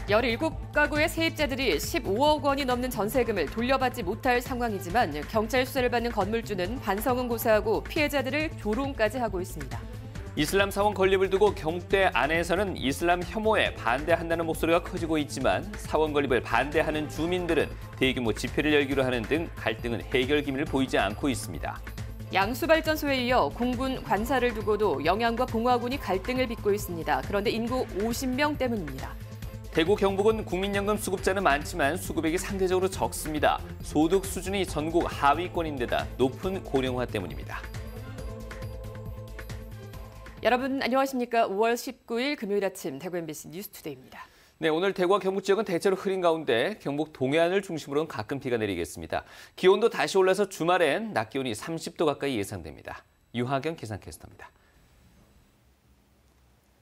17가구의 세입자들이 15억 원이 넘는 전세금을 돌려받지 못할 상황이지만 경찰 수사를 받는 건물주는 반성은 고사하고 피해자들을 조롱까지 하고 있습니다. 이슬람 사원 건립을 두고 경대 안에서는 이슬람 혐오에 반대한다는 목소리가 커지고 있지만 사원 건립을 반대하는 주민들은 대규모 집회를 열기로 하는 등 갈등은 해결 기미를 보이지 않고 있습니다. 양수발전소에 이어 공군 관사를 두고도 영양과 봉화군이 갈등을 빚고 있습니다. 그런데 인구 50명 때문입니다. 대구 경북은 국민연금 수급자는 많지만 수급액이 상대적으로 적습니다. 소득 수준이 전국 하위권인데다 높은 고령화 때문입니다. 여러분 안녕하십니까? 5월 19일 금요일 아침 대구 MBC 뉴스투데이입니다. 네, 오늘 대구와 경북 지역은 대체로 흐린 가운데 경북 동해안을 중심으로는 가끔 비가 내리겠습니다. 기온도 다시 올라서 주말엔 낮 기온이 30도 가까이 예상됩니다. 유하경 기상캐스터입니다.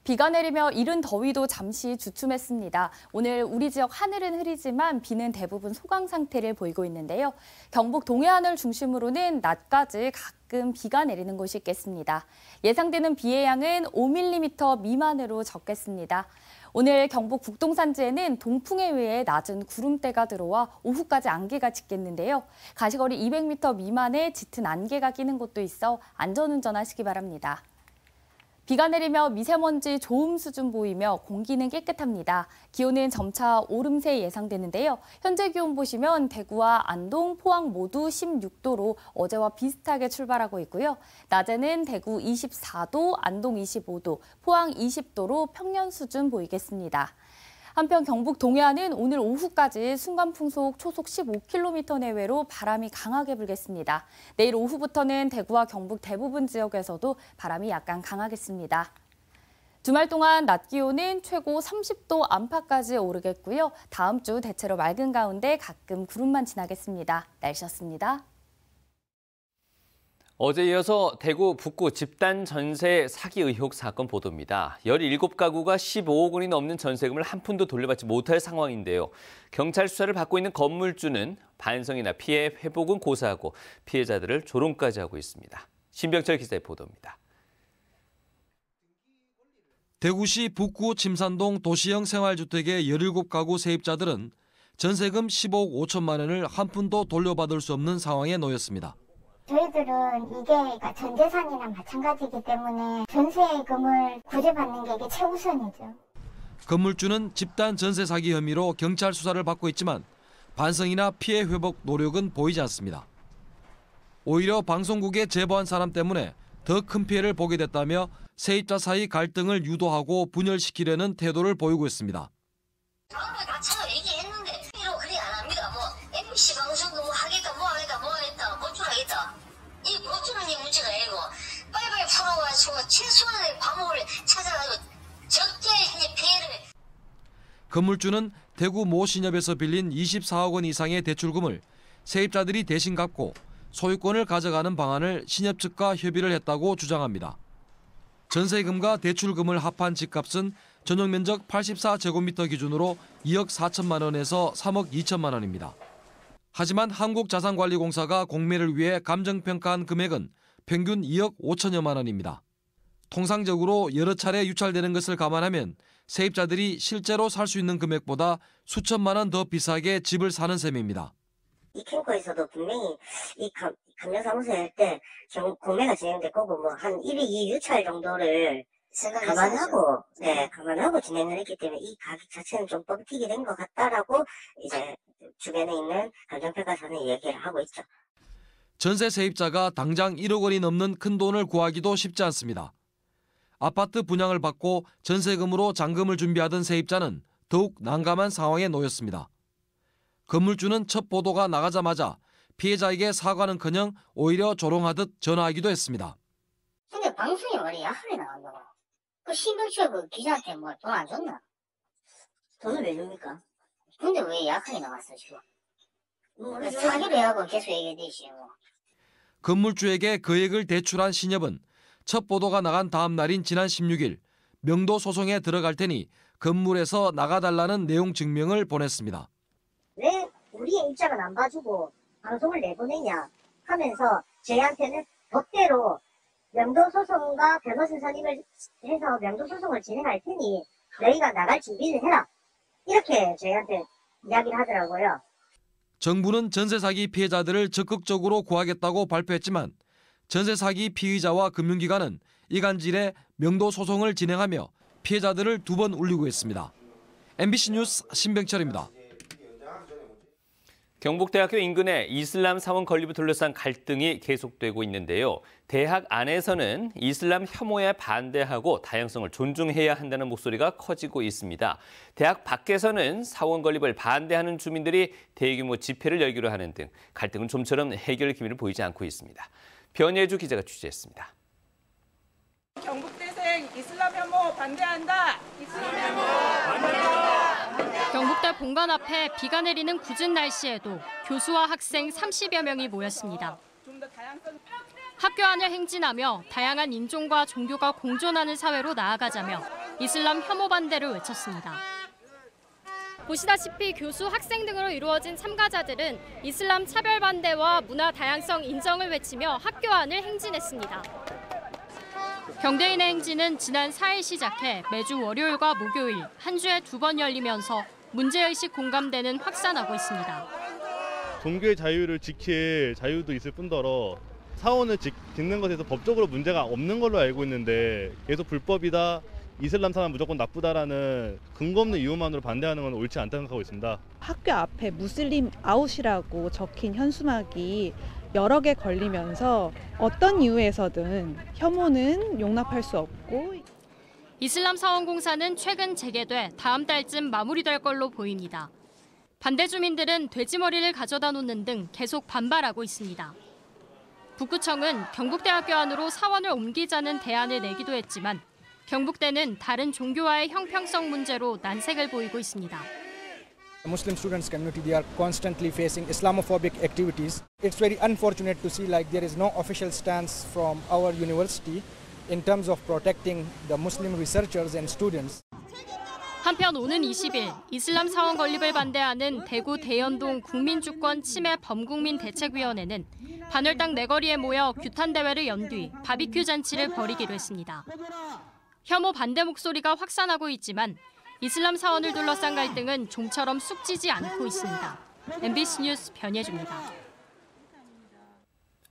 비가 내리며 이른 더위도 잠시 주춤했습니다. 오늘 우리 지역 하늘은 흐리지만 비는 대부분 소강 상태를 보이고 있는데요. 경북 동해안을 중심으로는 낮까지 가끔 비가 내리는 곳이 있겠습니다. 예상되는 비의 양은 5mm 미만으로 적겠습니다. 오늘 경북 북동산지에는 동풍에 의해 낮은 구름대가 들어와 오후까지 안개가 짙겠는데요. 가시거리 200m 미만의 짙은 안개가 끼는 곳도 있어 안전운전하시기 바랍니다. 비가 내리며 미세먼지 좋음 수준 보이며 공기는 깨끗합니다. 기온은 점차 오름세 예상되는데요. 현재 기온 보시면 대구와 안동, 포항 모두 16도로 어제와 비슷하게 출발하고 있고요. 낮에는 대구 24도, 안동 25도, 포항 20도로 평년 수준 보이겠습니다. 한편 경북 동해안은 오늘 오후까지 순간풍속 초속 15km 내외로 바람이 강하게 불겠습니다. 내일 오후부터는 대구와 경북 대부분 지역에서도 바람이 약간 강하겠습니다. 주말 동안 낮 기온은 최고 30도 안팎까지 오르겠고요. 다음 주 대체로 맑은 가운데 가끔 구름만 지나겠습니다. 날씨였습니다. 어제 이어서 대구 북구 집단 전세 사기 의혹 사건 보도입니다. 17가구가 15억 원이 넘는 전세금을 한 푼도 돌려받지 못할 상황인데요. 경찰 수사를 받고 있는 건물주는 반성이나 피해 회복은 고사하고 피해자들을 조롱까지 하고 있습니다. 신병철 기자의 보도입니다. 대구시 북구 침산동 도시형 생활주택의 17가구 세입자들은 전세금 15억 5천만 원을 한 푼도 돌려받을 수 없는 상황에 놓였습니다. 저희들은 이게 전 재산이나 마찬가지이기 때문에 전세금을 구제받는 게 이게 최우선이죠. 건물주는 집단 전세 사기 혐의로 경찰 수사를 받고 있지만 반성이나 피해 회복 노력은 보이지 않습니다. 오히려 방송국에 제보한 사람 때문에 더 큰 피해를 보게 됐다며 세입자 사이 갈등을 유도하고 분열시키려는 태도를 보이고 있습니다. 다 차가 얘기했는데 이러고 그래 안 합니다. MBC 방송도 하겠다 보충하겠다. 이 보충은 이 문제가 아니고 빨리빨리 풀어가지고 최소한의 방법을 찾아가지고 적게 피해를. 건물주는 대구 모 신협에서 빌린 24억 원 이상의 대출금을 세입자들이 대신 갚고 소유권을 가져가는 방안을 신협 측과 협의를 했다고 주장합니다. 전세금과 대출금을 합한 집값은 전용 면적 84제곱미터 기준으로 2억 4천만 원에서 3억 2천만 원입니다. 하지만 한국자산관리공사가 공매를 위해 감정평가한 금액은 평균 2억 5천여만 원입니다. 통상적으로 여러 차례 유찰되는 것을 감안하면 세입자들이 실제로 살 수 있는 금액보다 수천만 원 더 비싸게 집을 사는 셈입니다. 이 캠코에서도 분명히 이 감정사무소에 할 때 공매가 진행될 거고 한 1회 2 유찰 정도를 감안하고 진행을 했기 때문에 이 가격 자체는 좀 뻥튀기 된 것 같다라고 이제 주변에 있는 감정평가사는 얘기를 하고 있죠. 전세 세입자가 당장 1억 원이 넘는 큰 돈을 구하기도 쉽지 않습니다. 아파트 분양을 받고 전세금으로 잔금을 준비하던 세입자는 더욱 난감한 상황에 놓였습니다. 건물주는 첫 보도가 나가자마자 피해자에게 사과는커녕 오히려 조롱하듯 전화하기도 했습니다. 근데 방송에 왜 야하게 나간다고? 그 신병철 그 기자한테 돈 안 줬나? 돈을 왜 줍니까? 근데 왜 야하게 나왔어 지금? 사기로 하고 계속 얘기해대시 건물주에게 거액을 대출한 신협은 첫 보도가 나간 다음 날인 지난 16일 명도 소송에 들어갈 테니 건물에서 나가달라는 내용 증명을 보냈습니다. 왜 우리의 입장은 안 봐주고 방송을 내보내냐 하면서 저희한테는 법대로 명도소송과 변호사 선임을 해서 명도소송을 진행할 테니 너희가 나갈 준비를 해라 이렇게 저희한테 이야기를 하더라고요. 정부는 전세 사기 피해자들을 적극적으로 구하겠다고 발표했지만 전세 사기 피의자와 금융기관은 이간질에 명도 소송을 진행하며 피해자들을 2번 울리고 있습니다. MBC 뉴스 신병철입니다. 경북대학교 인근에 이슬람 사원 건립을 둘러싼 갈등이 계속되고 있는데요. 대학 안에서는 이슬람 혐오에 반대하고 다양성을 존중해야 한다는 목소리가 커지고 있습니다. 대학 밖에서는 사원 건립을 반대하는 주민들이 대규모 집회를 열기로 하는 등 갈등은 좀처럼 해결 기미를 보이지 않고 있습니다. 변예주 기자가 취재했습니다. 경북대생 이슬람 혐오 반대한다. 이슬람 혐오 반대한다. 경북대 본관 앞에 비가 내리는 궂은 날씨에도 교수와 학생 30여 명이 모였습니다. 학교 안을 행진하며 다양한 인종과 종교가 공존하는 사회로 나아가자며 이슬람 혐오 반대를 외쳤습니다. 보시다시피 교수, 학생 등으로 이루어진 참가자들은 이슬람 차별 반대와 문화 다양성 인정을 외치며 학교 안을 행진했습니다. 경대인의 행진은 지난 4일 시작해 매주 월요일과 목요일 한 주에 2번 열리면서 문제의식 공감대는 확산하고 있습니다. 종교의 자유를 지킬 자유도 있을 뿐더러 사원을 짓는 것에서 법적으로 문제가 없는 걸로 알고 있는데 계속 불법이다, 이슬람 사람 무조건 나쁘다라는 근거 없는 이유만으로 반대하는 건 옳지 않다고 생각하고 있습니다. 학교 앞에 무슬림 아웃이라고 적힌 현수막이 여러 개 걸리면서 어떤 이유에서든 혐오는 용납할 수 없고 이슬람 사원공사는 최근 재개돼 다음 달쯤 마무리될 걸로 보입니다. 반대 주민들은 돼지머리를 가져다 놓는 등 계속 반발하고 있습니다. 북구청은 경북대학교 안으로 사원을 옮기자는 대안을 내기도 했지만 경북대는 다른 종교와의 형평성 문제로 난색을 보이고 있습니다. Muslim students community, they are constantly facing Islamophobic activities. It's very unfortunate to see like there is no official stance from our university in terms of protecting the Muslim researchers and students. 한편 오는 20일 이슬람 사원 건립을 반대하는 대구 대연동 국민주권 침해 범국민 대책위원회는 반월당 내거리에 모여 규탄 대회를 연 뒤 바비큐 잔치를 벌이기로 했습니다. 혐오 반대 목소리가 확산하고 있지만 이슬람 사원을 둘러싼 갈등은 좀처럼 쑥지지 않고 있습니다. MBC 뉴스 변예주입니다.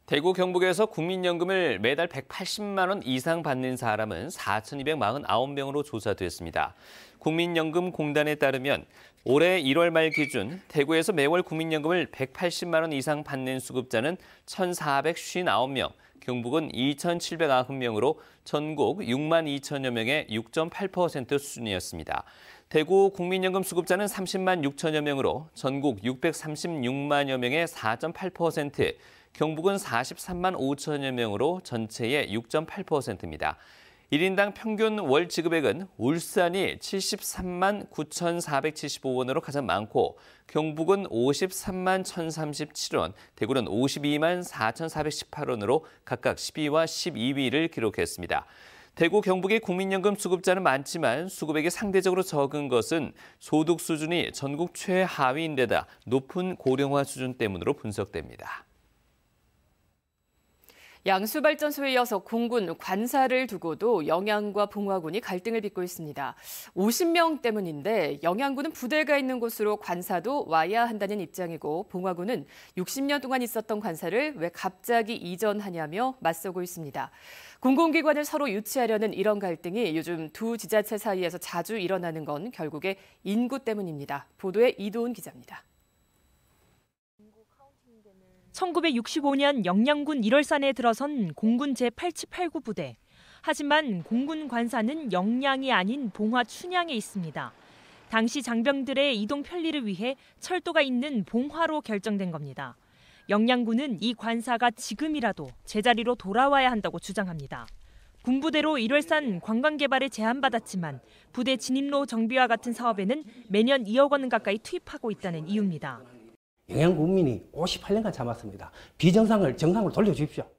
대구 경북에서 국민연금을 매달 180만 원 이상 받는 사람은 4,249명으로 조사됐습니다. 국민연금공단에 따르면 올해 1월 말 기준 대구에서 매월 국민연금을 180만 원 이상 받는 수급자는 1,459명, 경북은 2,790명으로 전국 6만 2천여 명의 6.8% 수준이었습니다. 대구 국민연금 수급자는 30만 6천여 명으로 전국 636만여 명의 4.8%, 경북은 43만 5천여 명으로 전체의 6.8%입니다. 1인당 평균 월 지급액은 울산이 73만 9,475원으로 가장 많고 경북은 53만 1,037원, 대구는 52만 4,418원으로 각각 12와 12위를 기록했습니다. 대구, 경북의 국민연금 수급자는 많지만 수급액이 상대적으로 적은 것은 소득 수준이 전국 최하위인데다 높은 고령화 수준 때문으로 분석됩니다. 양수발전소에 이어서 공군 관사를 두고도 영양과 봉화군이 갈등을 빚고 있습니다. 50명 때문인데 영양군은 부대가 있는 곳으로 관사도 와야 한다는 입장이고 봉화군은 60년 동안 있었던 관사를 왜 갑자기 이전하냐며 맞서고 있습니다. 공공기관을 서로 유치하려는 이런 갈등이 요즘 두 지자체 사이에서 자주 일어나는 건 결국에 인구 때문입니다. 보도에 이도훈 기자입니다. 1965년 영양군 1월산에 들어선 공군 제8789 부대. 하지만 공군 관사는 영양이 아닌 봉화 춘향에 있습니다. 당시 장병들의 이동 편리를 위해 철도가 있는 봉화로 결정된 겁니다. 영양군은 이 관사가 지금이라도 제자리로 돌아와야 한다고 주장합니다. 군부대로 1월산 관광개발을 제안받았지만 부대 진입로 정비와 같은 사업에는 매년 2억 원 가까이 투입하고 있다는 이유입니다. 영양군민이 58년간 참았습니다. 비정상을 정상으로 돌려주십시오.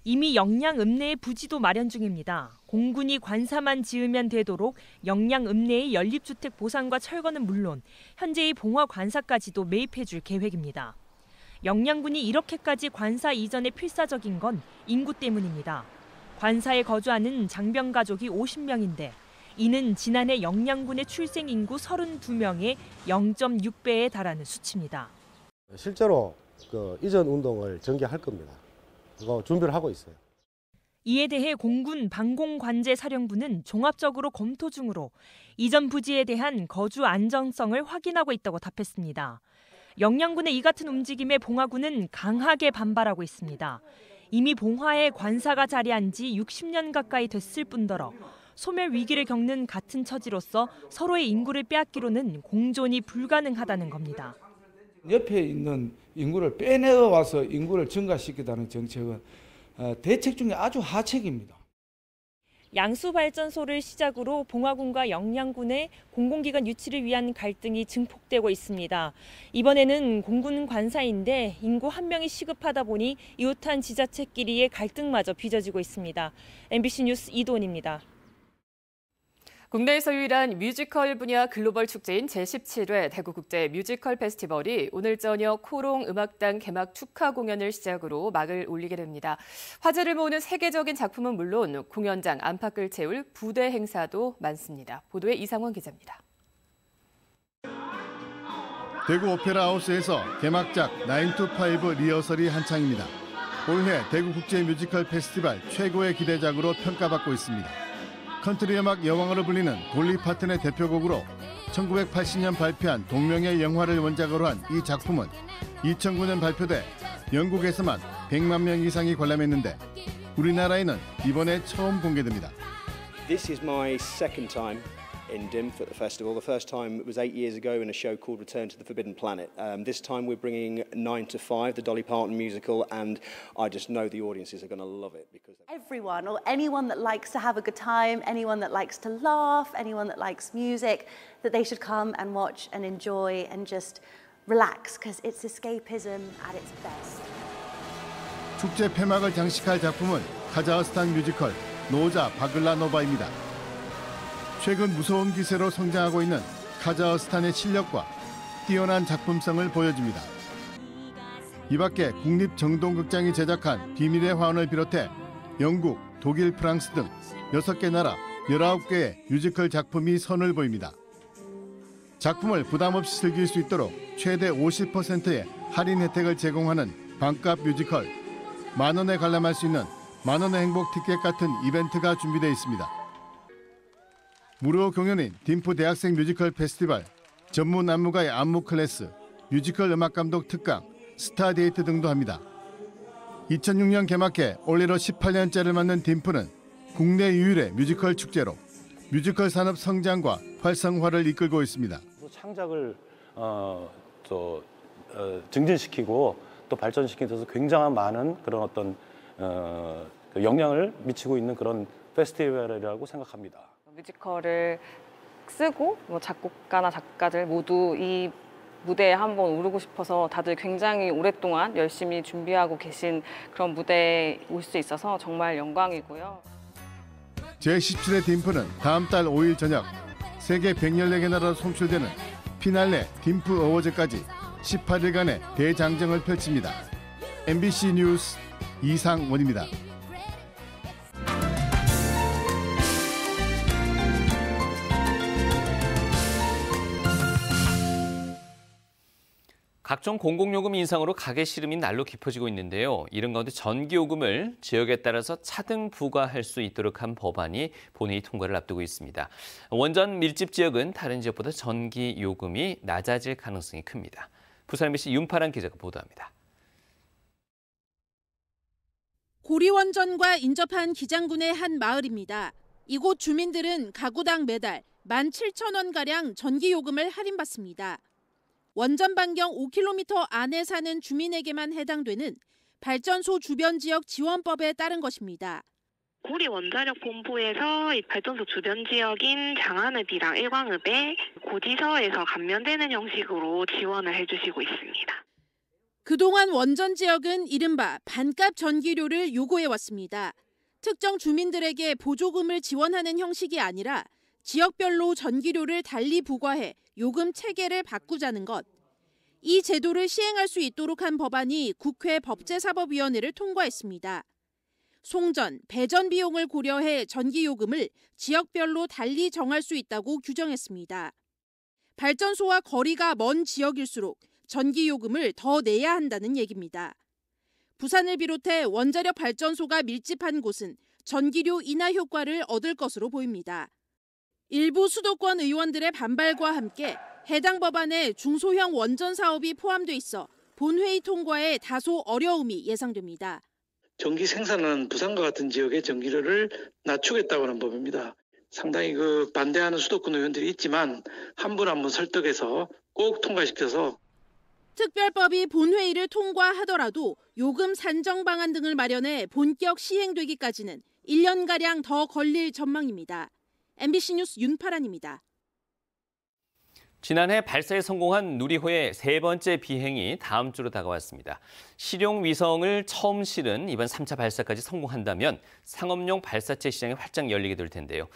이미 영양 읍내의 부지도 마련 중입니다. 공군이 관사만 지으면 되도록 영양 읍내의 연립주택 보상과 철거는 물론 현재의 봉화 관사까지도 매입해줄 계획입니다. 영양군이 이렇게까지 관사 이전에 필사적인 건 인구 때문입니다. 관사에 거주하는 장병 가족이 50명인데 이는 지난해 영양군의 출생 인구 32명의 0.6배에 달하는 수치입니다. 실제로 이전 운동을 전개할 겁니다. 그거 준비를 하고 있어요. 이에 대해 공군 방공관제사령부는 종합적으로 검토 중으로 이전 부지에 대한 거주 안정성을 확인하고 있다고 답했습니다. 영양군의 이 같은 움직임에 봉화군은 강하게 반발하고 있습니다. 이미 봉화에 관사가 자리한 지 60년 가까이 됐을 뿐더러 소멸 위기를 겪는 같은 처지로서 서로의 인구를 빼앗기로는 공존이 불가능하다는 겁니다. 옆에 있는 인구를 빼내어 와서 인구를 증가시키다는 정책은 대책 중에 아주 하책입니다. 양수발전소를 시작으로 봉화군과 영양군의 공공기관 유치를 위한 갈등이 증폭되고 있습니다. 이번에는 공군 관사인데 인구 1명이 시급하다 보니 이웃한 지자체끼리의 갈등마저 빚어지고 있습니다. MBC 뉴스 이도은입니다. 국내에서 유일한 뮤지컬 분야 글로벌 축제인 제17회 대구국제 뮤지컬 페스티벌이 오늘 저녁 코롱 음악당 개막 축하 공연을 시작으로 막을 올리게 됩니다. 화제를 모으는 세계적인 작품은 물론 공연장 안팎을 채울 부대 행사도 많습니다. 보도에 이상원 기자입니다. 대구 오페라 하우스에서 개막작 9to5 리허설이 한창입니다. 올해 대구국제 뮤지컬 페스티벌 최고의 기대작으로 평가받고 있습니다. 컨트리 음악 여왕으로 불리는 돌리 파튼의 대표곡으로 1980년 발표한 동명의 영화를 원작으로 한 이 작품은 2009년 발표돼 영국에서만 100만 명 이상이 관람했는데 우리나라에는 이번에 처음 공개됩니다. This is my second time in DIMF at the festival. The first time was 8 years ago in a show called Return to the Forbidden Planet. This time we're bringing 9to5, the Dolly Parton musical, and I just know the audiences are going to love it because everyone or anyone that likes to have a good time, anyone that likes to laugh, anyone that likes music, that they should come and watch and enjoy and just relax because it's escapism at its best. 축제 폐막을 장식할 작품은 카자흐스탄 뮤지컬 노자 바글라노바입니다. 최근 무서운 기세로 성장하고 있는 카자흐스탄의 실력과 뛰어난 작품성을 보여줍니다. 이 밖에 국립정동극장이 제작한 비밀의 화원을 비롯해 영국, 독일, 프랑스 등 6개 나라 19개의 뮤지컬 작품이 선을 보입니다. 작품을 부담 없이 즐길 수 있도록 최대 50%의 할인 혜택을 제공하는 반값 뮤지컬, 만원에 관람할 수 있는 만원의 행복 티켓 같은 이벤트가 준비되어 있습니다. 무료 공연인 딤프 대학생 뮤지컬 페스티벌, 전문 안무가의 안무 클래스, 뮤지컬 음악감독 특강, 스타 데이트 등도 합니다. 2006년 개막해 올해로 18년째를 맞는 딤프는 국내 유일의 뮤지컬 축제로 뮤지컬 산업 성장과 활성화를 이끌고 있습니다. 창작을 증진시키고 또 발전시키기 위해서 굉장한 많은 그런 어떤 영향을 미치고 있는 그런 페스티벌이라고 생각합니다. 뮤지컬을 쓰고 작곡가나 작가들 모두 이 무대에 한번 오르고 싶어서 다들 굉장히 오랫동안 열심히 준비하고 계신 그런 무대에 올 수 있어서 정말 영광이고요. 제17회 딤프는 다음 달 5일 저녁 세계 114개 나라로 송출되는 피날레 딤프 어워즈까지 18일간의 대장정을 펼칩니다. MBC 뉴스 이상원입니다. 각종 공공요금 인상으로 가계 시름이 날로 깊어지고 있는데요. 이런 가운데 전기요금을 지역에 따라서 차등 부과할 수 있도록 한 법안이 본회의 통과를 앞두고 있습니다. 원전 밀집 지역은 다른 지역보다 전기요금이 낮아질 가능성이 큽니다. 부산 MBC 윤파란 기자가 보도합니다. 고리원전과 인접한 기장군의 한 마을입니다. 이곳 주민들은 가구당 매달 17,000원가량 전기요금을 할인받습니다. 원전 반경 5km 안에 사는 주민에게만 해당되는 발전소 주변 지역 지원법에 따른 것입니다. 고리 원자력 본부에서 이 발전소 주변 지역인 장안읍이랑 일광읍에 고지서에서 감면되는 형식으로 지원을 해주시고 있습니다. 그동안 원전 지역은 이른바 반값 전기료를 요구해왔습니다. 특정 주민들에게 보조금을 지원하는 형식이 아니라 지역별로 전기료를 달리 부과해 요금 체계를 바꾸자는 것. 이 제도를 시행할 수 있도록 한 법안이 국회 법제사법위원회를 통과했습니다. 송전, 배전 비용을 고려해 전기요금을 지역별로 달리 정할 수 있다고 규정했습니다. 발전소와 거리가 먼 지역일수록 전기요금을 더 내야 한다는 얘기입니다. 부산을 비롯해 원자력 발전소가 밀집한 곳은 전기료 인하 효과를 얻을 것으로 보입니다. 일부 수도권 의원들의 반발과 함께 해당 법안에 중소형 원전 사업이 포함돼 있어 본회의 통과에 다소 어려움이 예상됩니다. 전기 생산은 부산과 같은 지역의 전기료를 낮추겠다고 하는 법입니다. 상당히 반대하는 수도권 의원들이 있지만 한 분 한 분 설득해서 꼭 통과시켜서 특별법이 본회의를 통과하더라도 요금 산정 방안 등을 마련해 본격 시행되기까지는 1년가량 더 걸릴 전망입니다. MBC 뉴스 윤파란입니다. 지난해 발사에 성공한 누리호의 세 번째 비행이 다음 주로 다가왔습니다. 실용 위성을 처음 실은 이번 3차 발사까지 성공한다면 상업용 발사체 시장이 활짝 열리게 될 텐데요.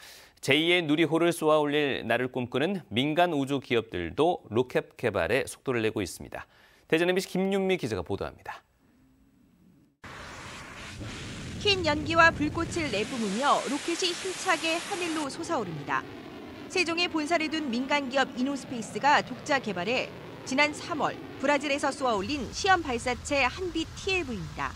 제2의 누리호를 쏘아 올릴 날을 꿈꾸는 민간 우주 기업들도 로켓 개발에 속도를 내고 있습니다. 대전 MBC 김윤미 기자가 보도합니다. 흰 연기와 불꽃을 내뿜으며 로켓이 힘차게 하늘로 솟아오릅니다. 세종에 본사를 둔 민간 기업 이노스페이스가 독자 개발해 지난 3월 브라질에서 쏘아올린 시험 발사체 한빛 TLV입니다.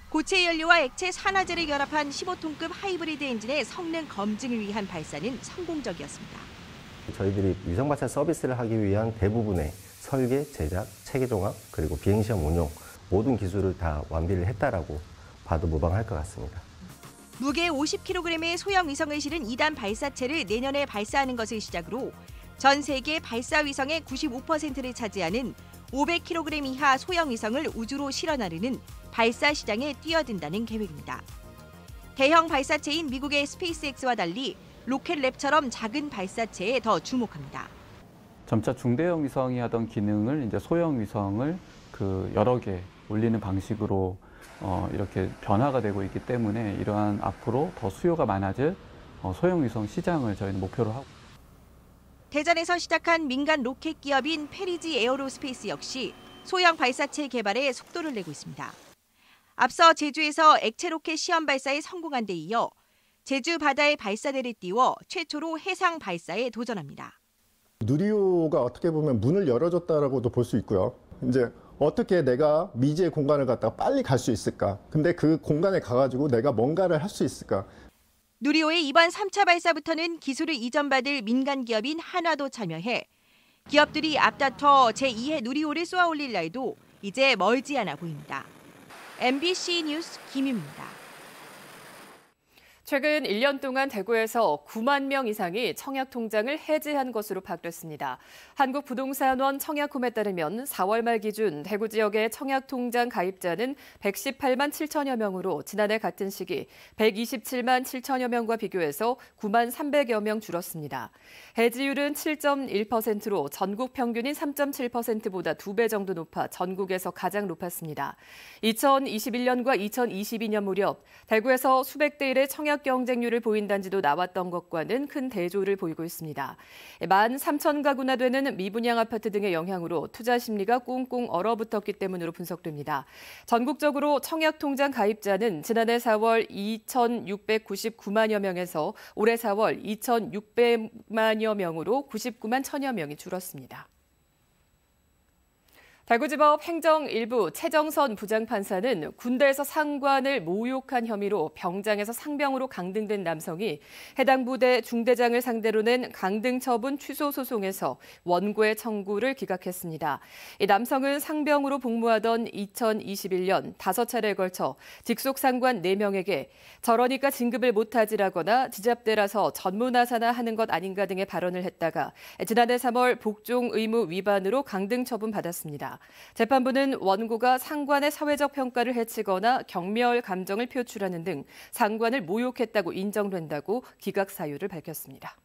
고체 연료와 액체 산화제를 결합한 15톤급 하이브리드 엔진의 성능 검증을 위한 발사는 성공적이었습니다. 저희들이 위성 발사 서비스를 하기 위한 대부분의 설계, 제작, 체계 종합, 그리고 비행시험 운용 모든 기술을 다 완비를 했다라고 봐도 무방할 것 같습니다. 무게 50kg의 소형 위성을 실은 2단 발사체를 내년에 발사하는 것을 시작으로 전 세계 발사 위성의 95%를 차지하는 500kg 이하 소형 위성을 우주로 실어 나르는 발사 시장에 뛰어든다는 계획입니다. 대형 발사체인 미국의 스페이스X와 달리 로켓랩처럼 작은 발사체에 더 주목합니다. 점차 중대형 위성이 하던 기능을 이제 소형 위성을 여러 개 올리는 방식으로 이렇게 변화가 되고 있기 때문에 이러한 앞으로 더 수요가 많아질 소형 위성 시장을 저희는 목표로 하고. 대전에서 시작한 민간 로켓 기업인 페리지 에어로스페이스 역시 소형 발사체 개발에 속도를 내고 있습니다. 앞서 제주에서 액체 로켓 시험 발사에 성공한 데 이어 제주 바다에 발사대를 띄워 최초로 해상 발사에 도전합니다. 누리호가 어떻게 보면 문을 열어줬다라고도 볼 수 있고요. 이제 어떻게 내가 미지의 공간을 갖다가 빨리 갈 수 있을까? 근데 그 공간에 가가지고 내가 뭔가를 할 수 있을까? 누리호의 이번 3차 발사부터는 기술을 이전받을 민간 기업인 한화도 참여해 기업들이 앞다퉈 제2회 누리호를 쏘아 올릴 날도 이제 멀지 않아 보입니다. MBC 뉴스 김윤입니다. 최근 1년 동안 대구에서 9만 명 이상이 청약통장을 해지한 것으로 파악됐습니다. 한국부동산원 청약홈에 따르면 4월 말 기준 대구 지역의 청약통장 가입자는 118만 7천여 명으로 지난해 같은 시기 127만 7천여 명과 비교해서 9만 300여 명 줄었습니다. 해지율은 7.1%로 전국 평균인 3.7%보다 2배 정도 높아 전국에서 가장 높았습니다. 2021년과 2022년 무렵 대구에서 수백 대 1의 청약 경쟁률을 보인다는지도 나왔던 것과는 큰 대조를 보이고 있습니다. 13,000가구나 되는 미분양 아파트 등의 영향으로 투자 심리가 꽁꽁 얼어붙었기 때문으로 분석됩니다. 전국적으로 청약통장 가입자는 지난해 4월 2,699만여 명에서 올해 4월 2,600만여 명으로 99만 1천여 명이 줄었습니다. 대구지법 행정 1부 최정선 부장판사는 군대에서 상관을 모욕한 혐의로 병장에서 상병으로 강등된 남성이 해당 부대 중대장을 상대로 낸 강등 처분 취소 소송에서 원고의 청구를 기각했습니다. 이 남성은 상병으로 복무하던 2021년 5차례에 걸쳐 직속 상관 4명에게 저러니까 진급을 못하지라거나 지잡대라서 전문하사나 하는 것 아닌가 등의 발언을 했다가 지난해 3월 복종 의무 위반으로 강등 처분받았습니다. 재판부는 원고가 상관의 사회적 평가를 해치거나 경멸 감정을 표출하는 등 상관을 모욕했다고 인정된다고 기각 사유를 밝혔습니다.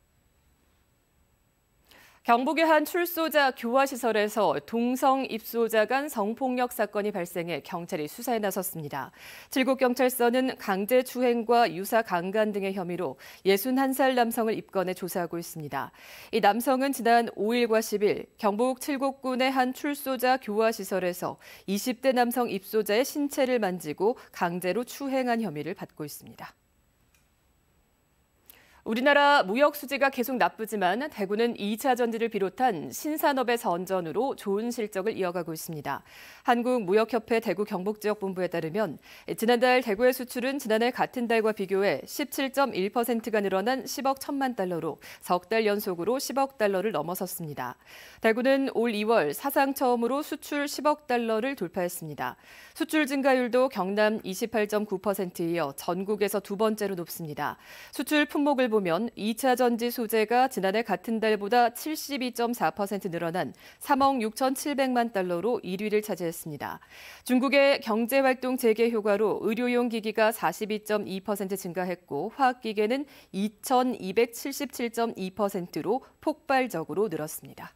경북의 한 출소자 교화시설에서 동성 입소자 간 성폭력 사건이 발생해 경찰이 수사에 나섰습니다. 칠곡경찰서는 강제추행과 유사 강간 등의 혐의로 61살 남성을 입건해 조사하고 있습니다. 이 남성은 지난 5일과 10일 경북 칠곡군의 한 출소자 교화시설에서 20대 남성 입소자의 신체를 만지고 강제로 추행한 혐의를 받고 있습니다. 우리나라 무역 수지가 계속 나쁘지만 대구는 2차 전지를 비롯한 신산업의 선전으로 좋은 실적을 이어가고 있습니다. 한국무역협회 대구 경북지역본부에 따르면 지난달 대구의 수출은 지난해 같은 달과 비교해 17.1%가 늘어난 10억 1천만 달러로 석 달 연속으로 10억 달러를 넘어섰습니다. 대구는 올 2월 사상 처음으로 수출 10억 달러를 돌파했습니다. 수출 증가율도 경남 28.9%에 이어 전국에서 두 번째로 높습니다. 수출 품목을 보면 2차 전지 소재가 지난해 같은 달보다 72.4% 늘어난 3억 6,700만 달러로 1위를 차지했습니다. 중국의 경제활동 재개 효과로 의료용 기기가 42.2% 증가했고 화학기계는 2,277.2%로 폭발적으로 늘었습니다.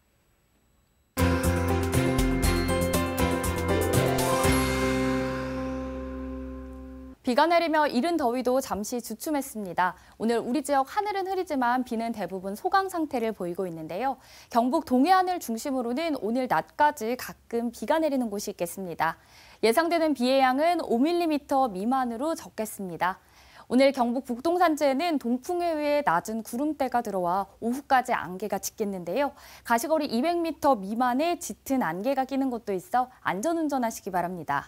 비가 내리며 이른 더위도 잠시 주춤했습니다. 오늘 우리 지역 하늘은 흐리지만 비는 대부분 소강 상태를 보이고 있는데요. 경북 동해안을 중심으로는 오늘 낮까지 가끔 비가 내리는 곳이 있겠습니다. 예상되는 비의 양은 5mm 미만으로 적겠습니다. 오늘 경북 북동산지에는 동풍에 의해 낮은 구름대가 들어와 오후까지 안개가 짙겠는데요. 가시거리 200m 미만의 짙은 안개가 끼는 곳도 있어 안전운전하시기 바랍니다.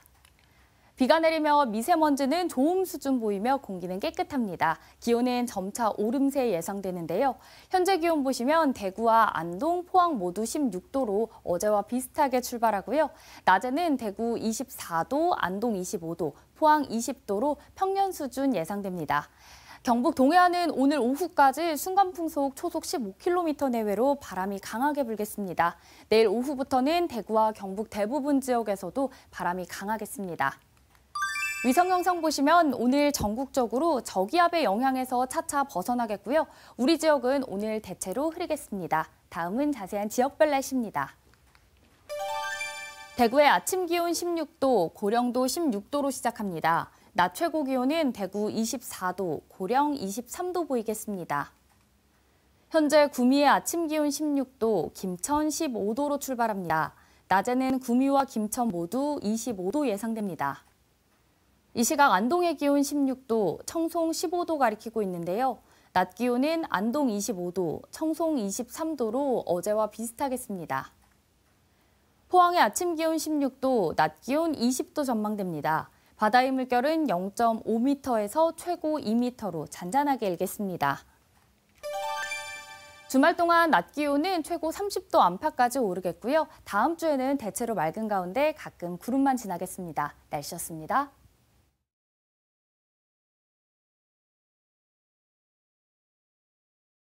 비가 내리며 미세먼지는 좋음 수준 보이며 공기는 깨끗합니다. 기온은 점차 오름세 예상되는데요. 현재 기온 보시면 대구와 안동, 포항 모두 16도로 어제와 비슷하게 출발하고요. 낮에는 대구 24도, 안동 25도, 포항 20도로 평년 수준 예상됩니다. 경북 동해안은 오늘 오후까지 순간풍속 초속 15km 내외로 바람이 강하게 불겠습니다. 내일 오후부터는 대구와 경북 대부분 지역에서도 바람이 강하겠습니다. 위성 영상 보시면 오늘 전국적으로 저기압의 영향에서 차차 벗어나겠고요. 우리 지역은 오늘 대체로 흐리겠습니다. 다음은 자세한 지역별 날씨입니다. 대구의 아침 기온 16도, 고령도 16도로 시작합니다. 낮 최고 기온은 대구 24도, 고령 23도 보이겠습니다. 현재 구미의 아침 기온 16도, 김천 15도로 출발합니다. 낮에는 구미와 김천 모두 25도 예상됩니다. 이 시각 안동의 기온 16도, 청송 15도 가리키고 있는데요. 낮 기온은 안동 25도, 청송 23도로 어제와 비슷하겠습니다. 포항의 아침 기온 16도, 낮 기온 20도 전망됩니다. 바다의 물결은 0.5m에서 최고 2m로 잔잔하게 일겠습니다. 주말 동안 낮 기온은 최고 30도 안팎까지 오르겠고요. 다음 주에는 대체로 맑은 가운데 가끔 구름만 지나겠습니다. 날씨였습니다.